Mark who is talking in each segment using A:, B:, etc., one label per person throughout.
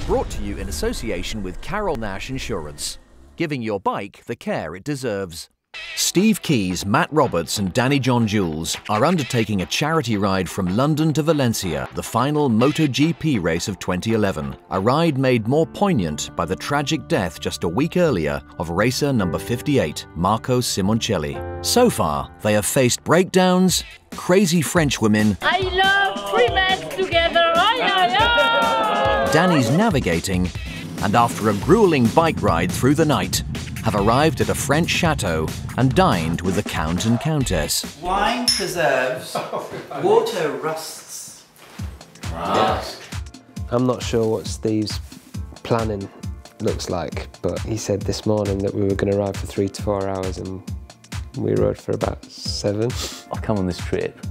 A: Brought to you in association with Carol Nash Insurance, giving your bike the care it deserves. Steve Keys, Matt Roberts and Danny John Jules are undertaking a charity ride from London to Valencia, the final MotoGP race of 2011. A ride made more poignant by the tragic death just a week earlier of racer number 58, Marco Simoncelli. So far, they have faced breakdowns, crazy French women.
B: I love 3 men together.
A: Danny's navigating, and after a grueling bike ride through the night, have arrived at a French chateau and dined with the Count and Countess.
C: Wine preserves, water rusts.
D: Yes. I'm not sure what Steve's planning looks like, but he said this morning that we were going to ride for 3 to 4 hours and we rode for about 7.
E: I've come on this trip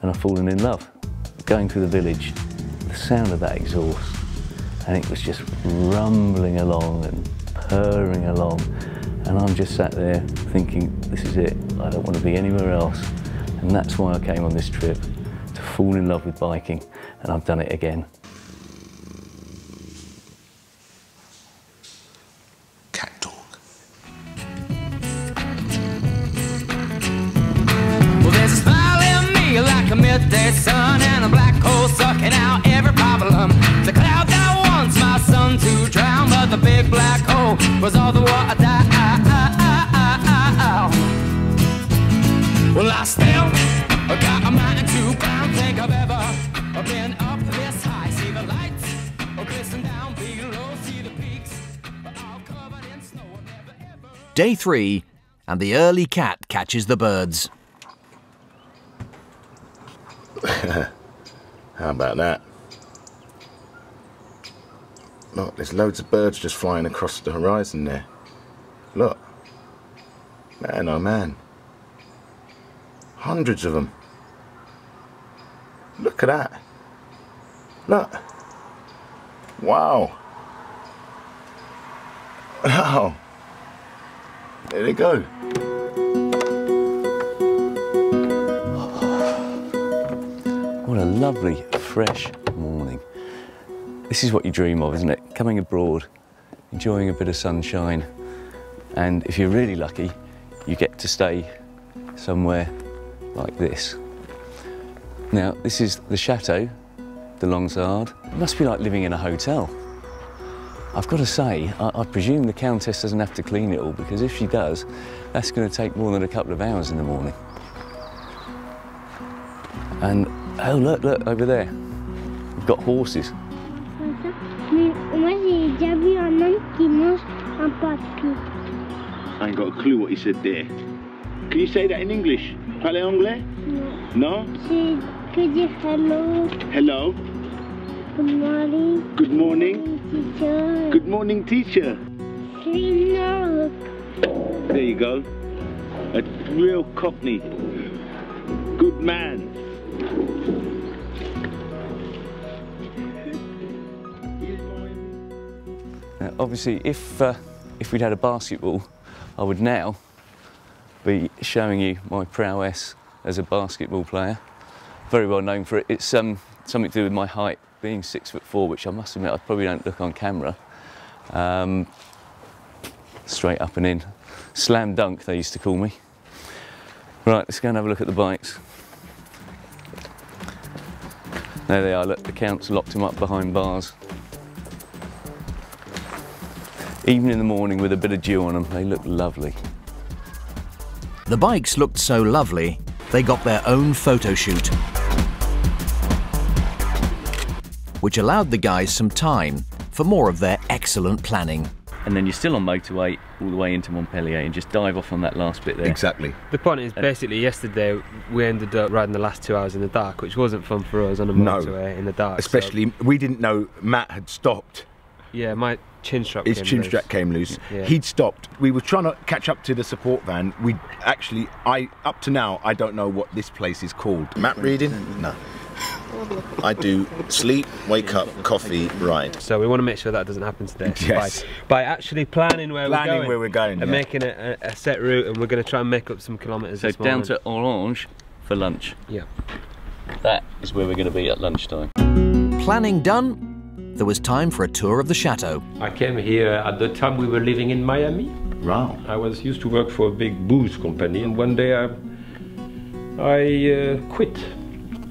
E: and I've fallen in love. Going through the village, the sound of that exhaust, and it was just rumbling along and purring along, and I'm just sat there thinking, this is it, I don't want to be anywhere else. And that's why I came on this trip, to fall in love with biking, and I've done it again.
F: Cat talk.
G: Well, there's a smile in me like a midday sun, and a black hole sucking out every problem. The cloud that wants my son to drown, but the big black hole was all the water down. Well, I still got a mind to climb. Think I've ever been up this high. See the lights glisten down below. See the peaks all covered in snow. Never, ever...
A: Day 3, and the early cat catches the birds.
F: How about that? Look, there's loads of birds just flying across the horizon there. Look. Man, oh man. Hundreds of them. Look at that. Look. Wow. Wow. There they go.
E: What a lovely, fresh morning. This is what you dream of, isn't it? Coming abroad, enjoying a bit of sunshine, and if you're really lucky, you get to stay somewhere like this. Now, this is the Chateau de Longsard. It must be like living in a hotel. I've got to say, I presume the Countess doesn't have to clean it all, because if she does, that's going to take more than a couple of hours in the morning. And, oh look, look, over there. We've got horses.
H: Moi, j'ai déjà vu un homme qui mange un papier.
F: I ain't got a clue what he said there. Can you say that in English? Parlez anglais? No. No?
H: C'est que dire hello.
F: Hello.
H: Good morning.
F: Good morning.
H: Teacher.
F: Good morning, teacher.
H: Cleaner.
F: There you go. A real Cockney. Good man.
E: Now, obviously, if we'd had a basketball, I would now be showing you my prowess as a basketball player. Very well known for it. It's something to do with my height, being 6'4", which I must admit I probably don't look on camera. Straight up and in. Slam dunk, they used to call me. Right, let's go and have a look at the bikes. There they are, look, the Count's locked them up behind bars. Even in the morning with a bit of dew on them, they look lovely.
A: The bikes looked so lovely, they got their own photo shoot, which allowed the guys some time for more of their excellent planning.
E: And then you're still on motorway all the way into Montpellier and just dive off on that last bit there.
F: Exactly.
D: The point is, basically, yesterday we ended up riding the last 2 hours in the dark, which wasn't fun for us on a motorway in the dark.
F: Especially, we didn't know Matt had stopped.
D: Yeah, my chin strap
F: His chin strap came loose.
D: Yeah.
F: He'd stopped. We were trying to catch up to the support van. We actually, up to now, I don't know what this place is called.
I: Map reading? No. I do sleep, wake up, coffee, ride.
D: So we want to make sure that doesn't happen today.
F: Yes.
D: By actually planning where we're going. And
F: yeah.
D: making a set route, and we're going to try and make up some kilometres this morning.
E: So down to Orange for lunch.
D: Yeah.
E: That is where we're going to be at lunchtime.
A: Planning done, there was time for a tour of the chateau.
J: I came here at the time we were living in Miami.
I: Wow.
J: I used to work for a big booze company, and one day I quit.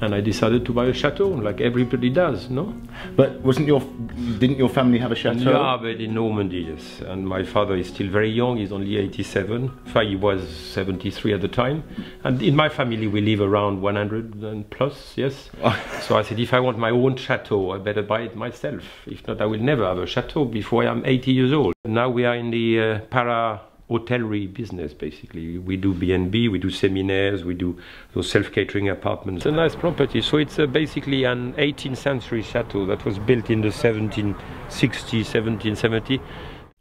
J: And I decided to buy a chateau, like everybody does, no?
I: But didn't your family have a chateau?
J: Yeah, but in Normandy, yes. And my father is still very young, he's only 87. He was 73 at the time. And in my family, we live around 100 and plus, yes. So I said, if I want my own chateau, I better buy it myself. If not, I will never have a chateau before I'm 80 years old. Now we are in the hotelry business, basically. We do B&B, we do seminars, we do those self-catering apartments. It's a nice property. So it's basically an 18th century chateau that was built in the 1760, 1770.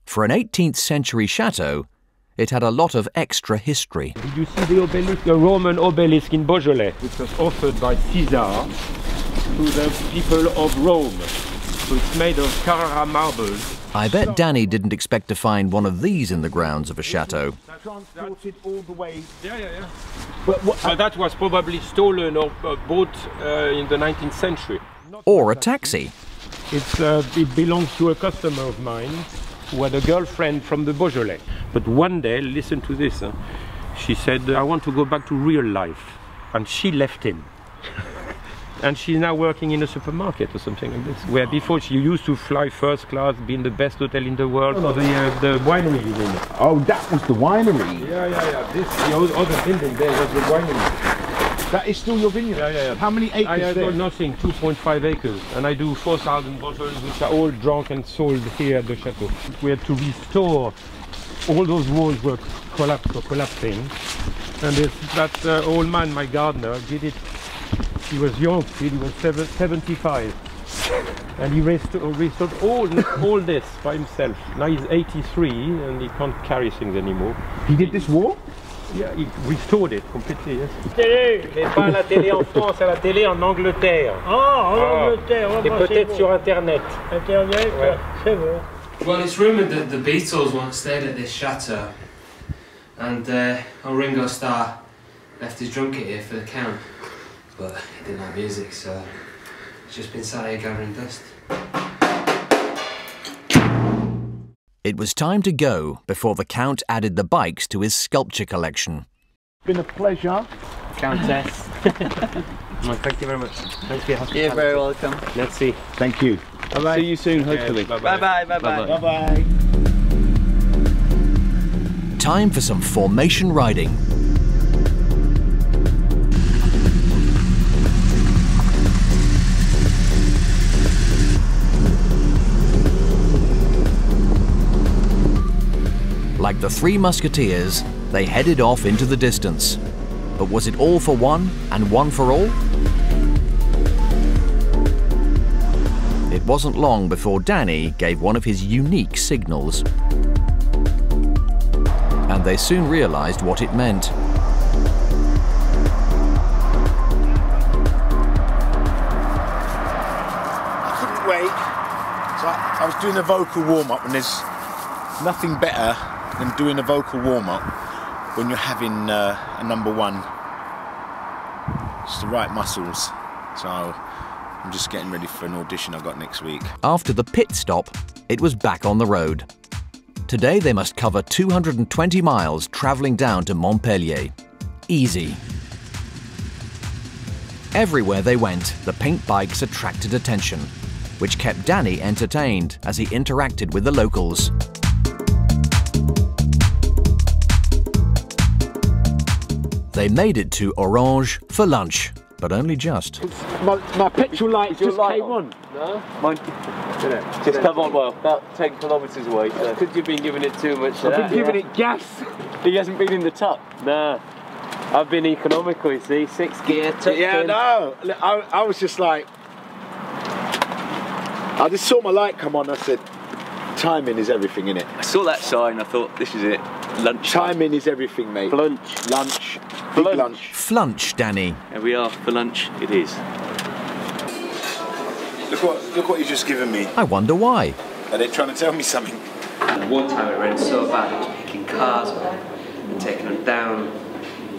A: For an 18th century chateau, it had a lot of extra history.
J: Did you see the obelisk, the Roman obelisk in Beaujolais, which was offered by Caesar to the people of Rome? So it's made of Carrara marbles.
A: I bet Danny didn't expect to find one of these in the grounds of a chateau.
I: Transported all the way.
J: Yeah. So that was probably stolen or bought in the 19th century.
A: Or a taxi.
J: It belongs to a customer of mine who had a girlfriend from the Beaujolais. But one day, listen to this, she said, I want to go back to real life. And she left him. And she's now working in a supermarket or something like this, where before she used to fly first class, be in the best hotel in the world. No, the winery is in it.
I: Oh, that was the winery?
J: Yeah. The other building there was the winery.
I: That is still your vineyard?
J: Yeah.
I: How many acres
J: I
I: there?
J: got nothing, 2.5 acres. And I do 4,000 bottles, which are all drunk and sold here at the chateau. We had to restore, all those walls were collapsing. And that old man, my gardener, did it. He was young, he was 75, and he restored all this by himself. Now he's 83 and he can't carry things anymore.
I: He did this wall?
J: Yeah, he restored it completely, yes. Télé, mais pas la télé en France, à la télé en Angleterre.
B: Ah, en Angleterre.
J: Et peut-être sur Internet.
B: Internet,
J: ouais.
B: C'est bon.
K: Well, it's rumoured that the Beatles once stayed at this chateau, and Ringo Starr left his drum kit here for the Count. But he didn't have music, so it's just been sat here gathering dust.
A: It was time to go before the Count added the bikes to his sculpture collection.
I: Been a pleasure.
K: Countess.
J: Well, thank you very much. Thanks for your hospitality.
K: You're very welcome.
J: Let's see.
I: Thank you.
E: Bye-bye. See you soon, hopefully.
K: Bye-bye.
I: Bye-bye.
A: Time for some formation riding. Like the Three Musketeers, they headed off into the distance. But was it all for one and one for all? It wasn't long before Danny gave one of his unique signals. And they soon realized what it meant.
I: I couldn't wait. So I was doing a vocal warm-up, and there's nothing better than doing a vocal warm-up when you're having a number one. It's the right muscles. So I'm just getting ready for an audition I've got next week.
A: After the pit stop, it was back on the road. Today they must cover 220 miles travelling down to Montpellier. Easy. Everywhere they went, the pink bikes attracted attention, which kept Danny entertained as he interacted with the locals. They made it to Orange for lunch, but only just.
J: My petrol light just came on.
E: No? Mine just come on, well, about 10 kilometres away. So.
J: Because you've been giving it too much.
E: I've been
J: giving it gas.
E: He hasn't been in the tuck.
J: Nah. I've been economical, you see. 6 gear, tucked in.
I: No. I was just like... I just saw my light come on, I said, timing is everything, innit?
E: I saw that sign, I thought, this is it. Lunch.
I: Timing is everything, mate.
J: Flunch.
I: Lunch. Big lunch.
A: Flunch, Danny.
E: Here we are, for lunch it is.
I: Look what you've just given me.
A: I wonder why.
I: Are they trying to tell me something?
C: One time it rained so bad, it was picking cars up and taking them down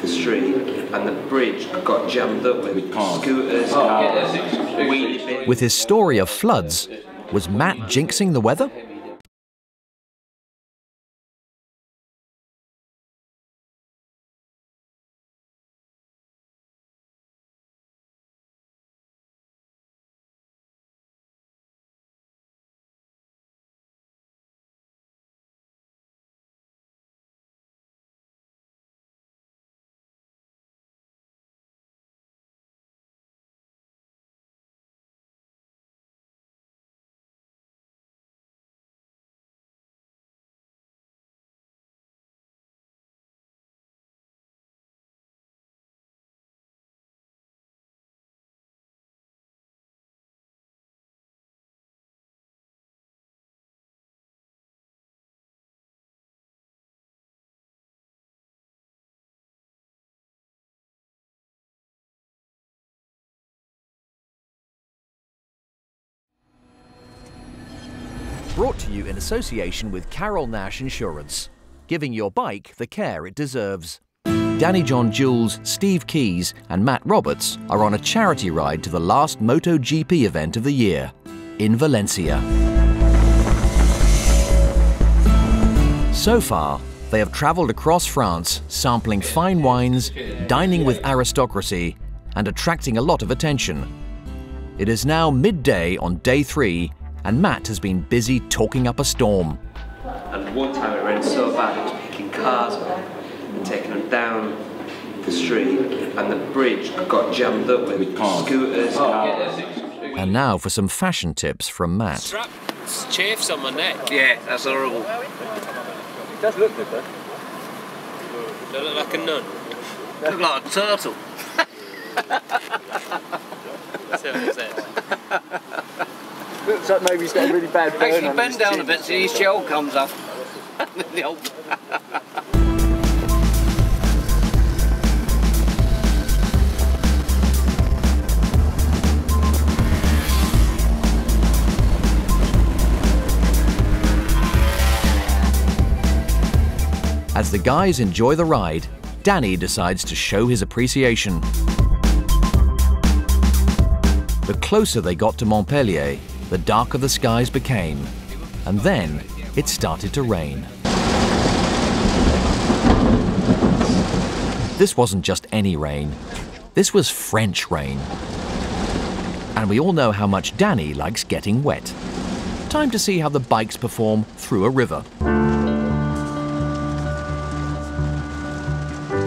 C: the street, and the bridge got jammed up with scooters, cars, wheelie bins.
A: With his story of floods, Was Matt jinxing the weather? Brought to you in association with Carol Nash Insurance, giving your bike the care it deserves. Danny John Jules, Steve Keys and Matt Roberts are on a charity ride to the last MotoGP event of the year, in Valencia. So far, they have travelled across France, sampling fine wines, dining with aristocracy and attracting a lot of attention. It is now midday on day 3 and Matt has been busy talking up a storm.
C: And one time it rained so bad it was picking cars up and taking them down the street, and the bridge got jammed up with scooters.
A: And now for some fashion tips from Matt.
K: Strap chafes on my neck. Yeah, that's horrible.
E: It does look good though.
K: Do I look like a nun?
E: Look like a turtle.
K: That's what it says.
E: Looks like maybe he's got a really bad burn.
K: Actually, bend down a bit so your shell comes up.
A: As the guys enjoy the ride, Danny decides to show his appreciation. The closer they got to Montpellier, the darker the skies became, and then it started to rain. This wasn't just any rain, this was French rain. And we all know how much Danny likes getting wet. Time to see how the bikes perform through a river.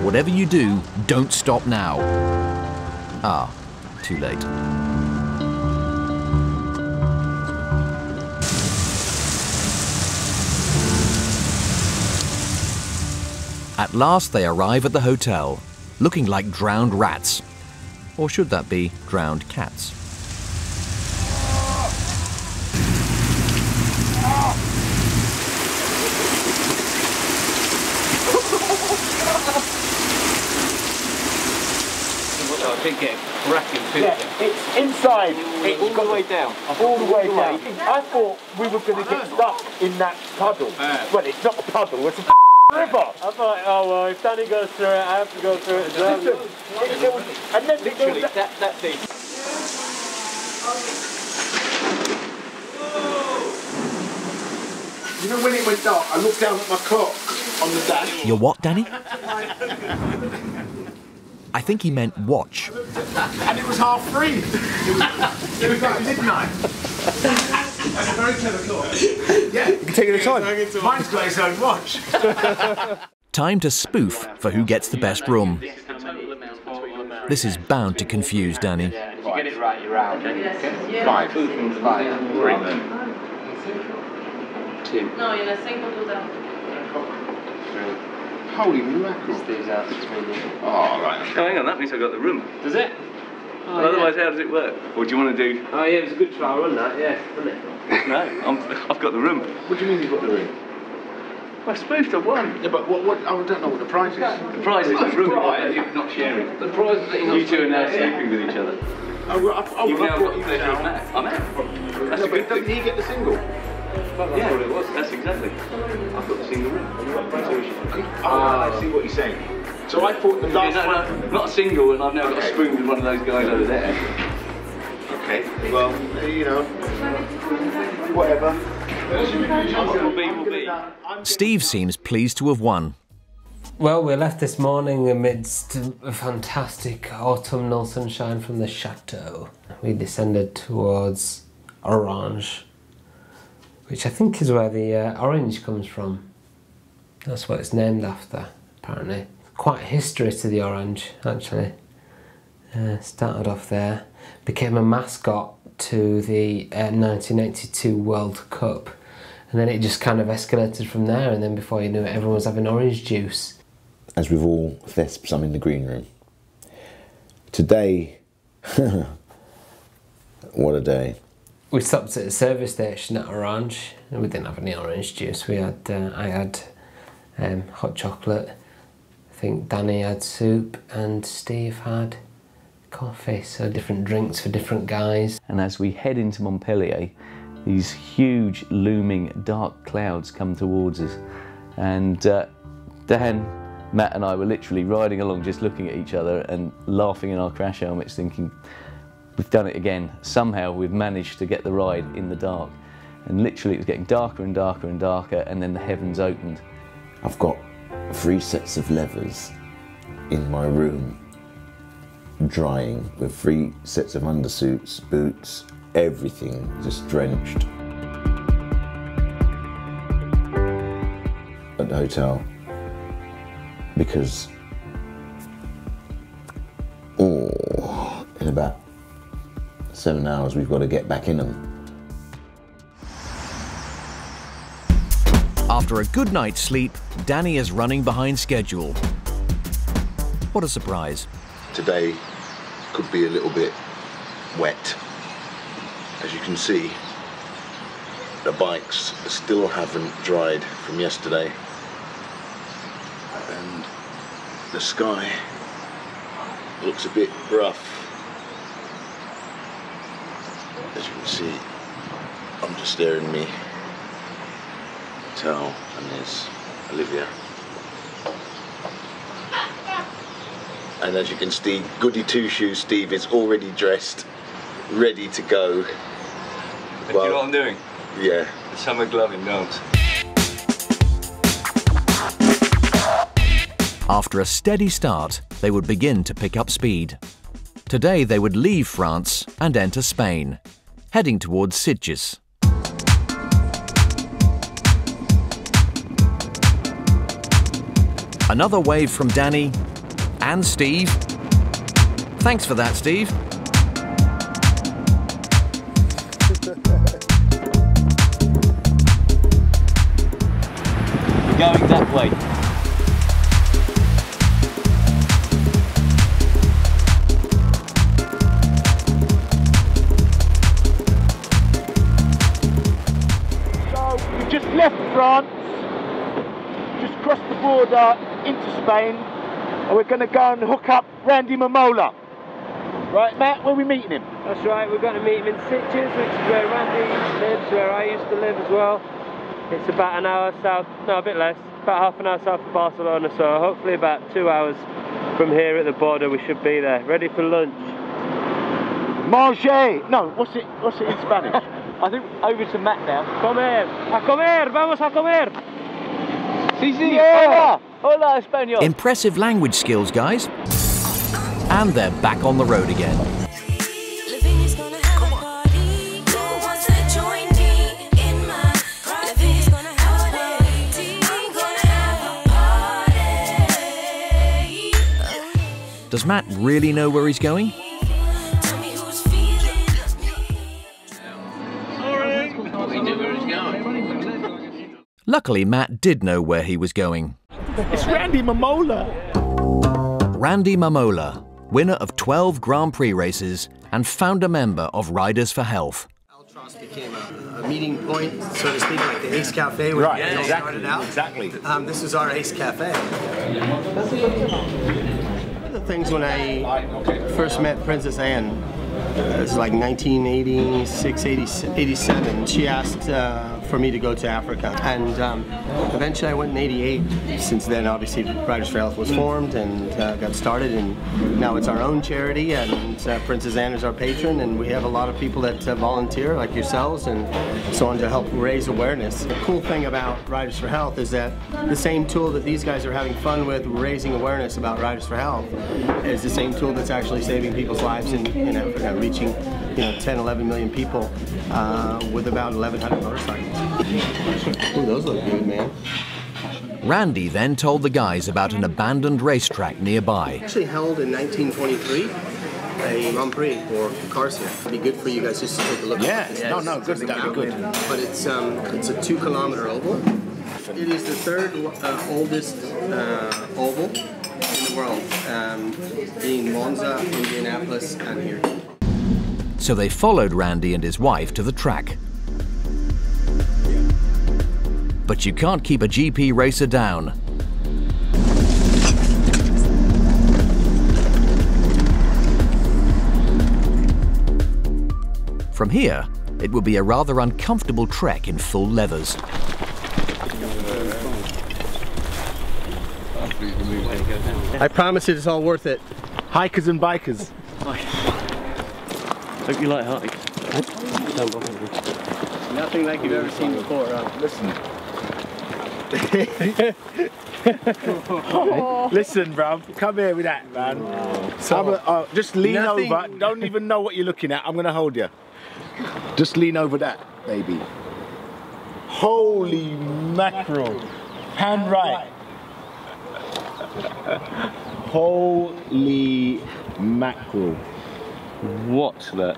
A: Whatever you do, don't stop now. Ah, too late. At last they arrive at the hotel, looking like drowned rats. Or should that be drowned cats?
K: I did get a cracking picture.
I: Yeah, it's inside. It's
K: all the way down.
I: All the way down. I thought we were going to get stuck in that puddle. Well, it's not a puddle, it's a river.
B: I thought, oh well, if Danny goes through it, I have to go through it as well.
I: And then literally that thing. You know when it went dark, I looked down at my clock on the dash.
A: Your what, Danny? I think he meant watch.
I: And it was 3:30. It was like midnight. That's a very clever clock. Yeah, you can take your time. Mine's got its own watch.
A: Time to spoof for who gets the best room. This is bound to confuse Danny.
K: If you get it right, you're out. Okay?
I: 5.
K: 5.
I: Bring them.
K: 2.
L: No, il y en a 5 au total.
K: 3.
I: Holy mackerel.
K: Steve's out between you.
I: Oh, right.
E: Oh, hang on, that means I've got the room.
K: Does it? Oh,
E: Well, otherwise, how does it work? Or do you want to do...
K: Oh yeah, it was a good trial run that, yeah, wasn't it?
E: No, I've got the room.
I: What do you mean you've got the ring?
E: I spoofed, I've won.
I: Yeah, but what I don't know what the prize is.
E: The prize is the room.
I: You're not sharing.
K: The prize is that
E: You two are now sleeping with each other. You've now got the pleasure of Matt. I'm out. That's a good
I: Doesn't
E: thing.
I: he get the single?
E: Yeah, what it was. That's exactly. I've got the single room.
I: I see what you're saying. So I thought the last one...
E: No, not a single, and I've now got a spoon with one of those guys over there.
C: Okay, well, you know, whatever. Will be.
A: Steve seems pleased to have won.
D: Well, we left this morning amidst a fantastic autumnal sunshine from the chateau. We descended towards Orange, which I think is where the orange comes from. That's what it's named after, apparently. Quite a history to the orange, actually. Started off there, became a mascot to the 1982 World Cup, and then it just kind of escalated from there, and then before you knew it, everyone was having orange juice.
F: As with all thesps, I'm in the green room. Today, what a day.
D: We stopped at a service station at Orange, and we didn't have any orange juice. We had, I had hot chocolate, I think Danny had soup, and Steve had coffee, so different drinks for different guys.
E: And as we head into Montpellier, these huge looming dark clouds come towards us, and Dan, Matt and I were literally riding along just looking at each other and laughing in our crash helmets thinking, we've done it again. Somehow we've managed to get the ride in the dark. And literally it was getting darker and darker and darker, and then the heavens opened.
F: I've got 3 sets of levers in my room drying with 3 sets of undersuits, boots, everything just drenched. At the hotel, because in about 7 hours we've got to get back in them.
A: After a good night's sleep, Danny is running behind schedule. What a surprise.
F: Today could be a little bit wet. As you can see, the bikes still haven't dried from yesterday. And the sky looks a bit rough. As you can see, I'm just staring at me towel, and there's Olivia. And as you can see, goody two-shoes Steve is already dressed, ready to go.
E: And well, you know what I'm doing?
F: Yeah.
E: The summer gloving dance.
A: After a steady start, they would begin to pick up speed. Today they would leave France and enter Spain, heading towards Sitges. Another wave from Danny and Steve. Thanks for that, Steve.
E: We're going that way.
I: Just left France, just crossed the border into Spain, and we're going to go and hook up Randy Mamola. Right, Matt, where are we meeting him?
B: That's right, we're going to meet him in Sitges, which is where Randy lives, where I used to live as well. It's about an hour south, no, a bit less, about half an hour south of Barcelona, so hopefully about 2 hours from here at the border we should be there, ready for lunch.
I: Manger! No, what's it in Spanish?
B: I think over to Matt now. Comer! A comer! Vamos a comer!
E: Sí, sí!
B: Yeah.
E: Hola! Hola, Español!
A: Impressive language skills, guys. And they're back on the road again. Does Matt really know where he's going? Luckily, Matt did know where he was going.
I: It's Randy Mamola.
A: Randy Mamola, winner of 12 Grand Prix races and founder member of Riders for Health.
L: Altros became a meeting point, so to speak, like the Ace Cafe when it all started out.
I: Exactly.
L: This is our Ace Cafe. One of the things when I first met Princess Anne, was like 1986, 87. She asked for me to go to Africa, and eventually I went in '88. Since then, obviously, Riders for Health was formed and got started, and now it's our own charity, and Princess Anne is our patron, and we have a lot of people that volunteer, like yourselves, and so on, to help raise awareness. The cool thing about Riders for Health is that the same tool that these guys are having fun with, raising awareness about Riders for Health, is the same tool that's actually saving people's lives in Africa, reaching 10, 11 million people with about 1,100 motorcycles. Ooh, those look good, man.
A: Randy then told the guys about an abandoned racetrack nearby.
L: Actually held in 1923 a Grand Prix for cars here. It'd be good for you guys just to take a look.
I: Yeah, no, good. That'd be good.
L: But it's a 2-kilometer oval. It is the third oldest oval in the world, being Monza, Indianapolis, and here.
A: So they followed Randy and his wife to the track. But you can't keep a GP racer down. From here, it would be a rather uncomfortable trek in full leathers.
L: I promise it's all worth it.
I: Hikers and bikers.
E: Hope you like hiking.
L: Nothing like you've ever seen before.
I: Listen. Listen, bruv, come here with that, man. So just lean over. Don't even know what you're looking at. I'm gonna hold you. Just lean over that, baby. Holy mackerel! Hand right. Holy mackerel! What's that?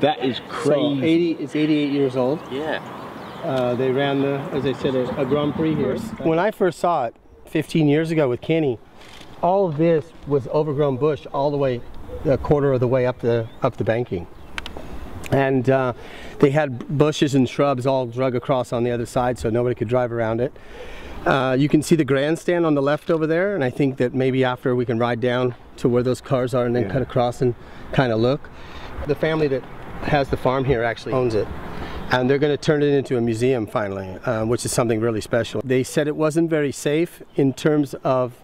I: That is crazy.
L: So it's 88 years old.
E: Yeah.
L: They ran, as I said, a Grand Prix here. When I first saw it 15 years ago with Kenny, all of this was overgrown bush all the way, a quarter of the way up the banking. And they had bushes and shrubs all drug across on the other side so nobody could drive around it. You can see the grandstand on the left over there, and I think that maybe after we can ride down to where those cars are and then cut across and kind of look. The family that has the farm here actually owns it. And they're going to turn it into a museum finally, which is something really special. They said it wasn't very safe in terms of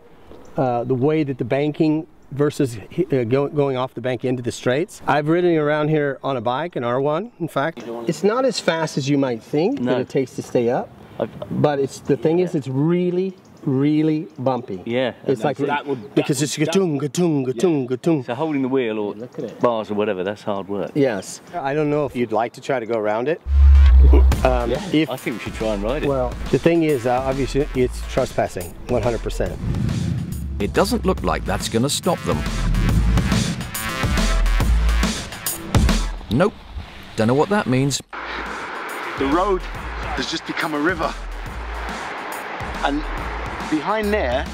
L: the way that the banking versus going off the bank into the straights. I've ridden around here on a bike, an R1 in fact. It's not as fast as you might think that it takes to stay up, but the thing is it's really bumpy.
E: Yeah.
L: It's like because it's ga-tung, ga-tung, ga-tung, ga-tung.
E: So holding the wheel or bars or whatever, that's hard work.
L: Yes. I don't know if you'd like to try to go around it.
E: I think we should try and ride it.
L: Well, the thing is, obviously, it's trespassing, 100%.
A: It doesn't look like that's going to stop them. Nope. Don't know what that means.
I: The road has just become a river. And behind there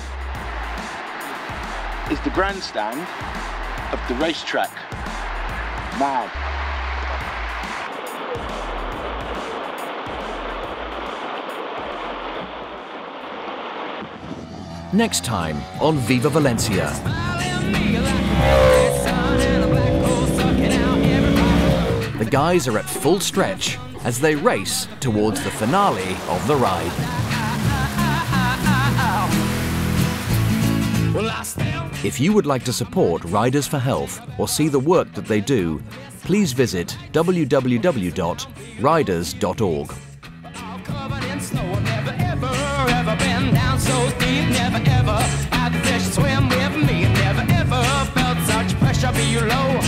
I: is the grandstand of the racetrack. Mad.
A: Next time on Viva Valencia. The guys are at full stretch as they race towards the finale of the ride. If you would like to support Riders for Health or see the work that they do, please visit www.riders.org.
G: So deep, never ever had the fish swim with me, never ever felt such pressure below.